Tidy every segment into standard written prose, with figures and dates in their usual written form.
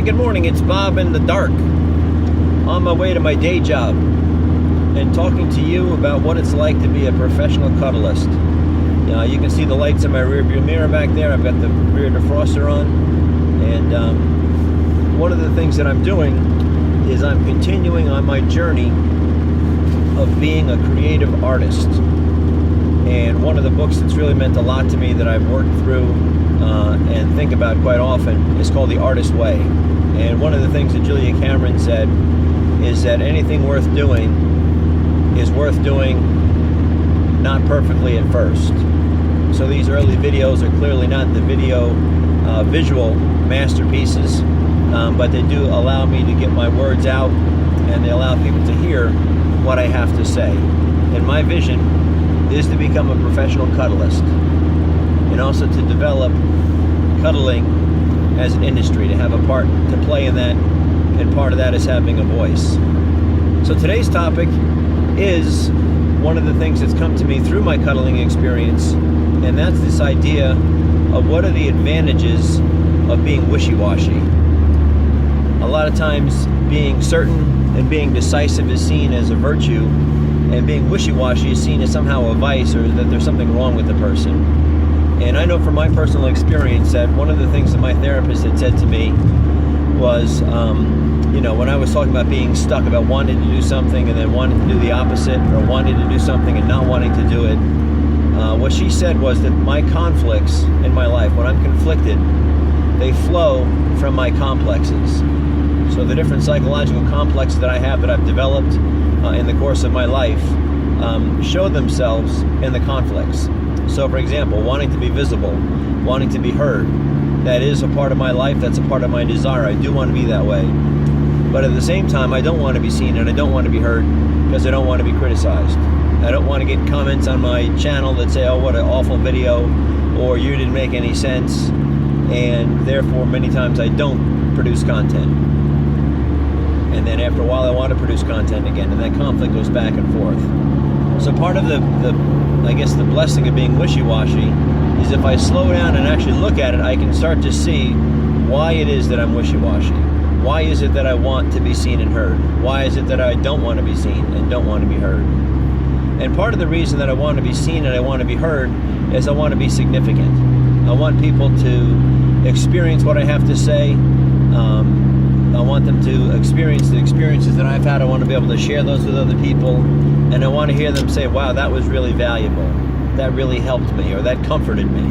Hey, good morning. It's Bob in the dark on my way to my day job and talking to you about what it's like to be a professional cuddlist. You can see the lights in my rearview mirror back there. I've got the rear defroster on, and one of the things that I'm doing is I'm continuing on my journey of being a creative artist. And one of the books that's really meant a lot to me that I've worked through and think about quite often is called The Artist's Way. And one of the things that Julia Cameron said is that anything worth doing is worth doing not perfectly at first. So these early videos are clearly not the visual masterpieces, but they do allow me to get my words out, and they allow people to hear what I have to say. And my vision is to become a professional cuddlist, and also to develop cuddling as an industry, to have a part to play in that, and part of that is having a voice. So today's topic is one of the things that's come to me through my cuddling experience, and that's this idea of what are the advantages of being wishy-washy. A lot of times being certain and being decisive is seen as a virtue, and being wishy-washy is seen as somehow a vice, or that there's something wrong with the person. And I know from my personal experience that one of the things that my therapist had said to me was, when I was talking about being stuck, about wanting to do something and then wanting to do the opposite, or wanting to do something and not wanting to do it, what she said was that my conflicts in my life, when I'm conflicted, they flow from my complexes. So the different psychological complexes that I have, that I've developed in the course of my life, show themselves in the conflicts. So for example, wanting to be visible, wanting to be heard, that is a part of my life, that's a part of my desire. I do want to be that way. But at the same time, I don't want to be seen and I don't want to be heard because I don't want to be criticized. I don't want to get comments on my channel that say, oh, what an awful video, or you didn't make any sense, and therefore many times I don't produce content. And then after a while I want to produce content again, and that conflict goes back and forth. So part of the blessing of being wishy-washy is if I slow down and actually look at it, I can start to see why it is that I'm wishy-washy. Why is it that I want to be seen and heard? Why is it that I don't want to be seen and don't want to be heard? And part of the reason that I want to be seen and I want to be heard is I want to be significant. I want people to experience what I have to say. I want them to experience the experiences that I've had. I want to be able to share those with other people. And I want to hear them say, wow, that was really valuable. That really helped me, or that comforted me.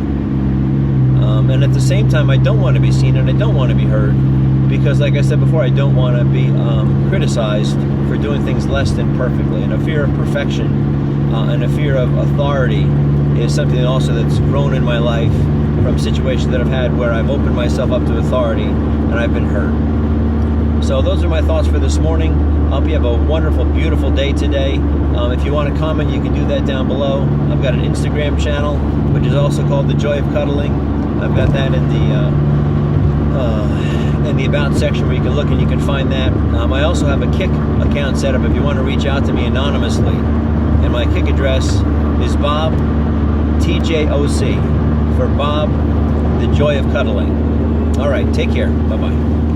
And at the same time, I don't want to be seen and I don't want to be heard, because like I said before, I don't want to be criticized for doing things less than perfectly. And a fear of perfection and a fear of authority is something also that's grown in my life from situations that I've had where I've opened myself up to authority and I've been hurt. So those are my thoughts for this morning. I hope you have a wonderful, beautiful day today. If you want to comment, you can do that down below. I've got an Instagram channel, which is also called The Joy of Cuddling. I've got that in the About section where you can look and you can find that. I also have a Kik account set up if you want to reach out to me anonymously. And my Kik address is Bob TJOC, for Bob, The Joy of Cuddling. All right, take care. Bye-bye.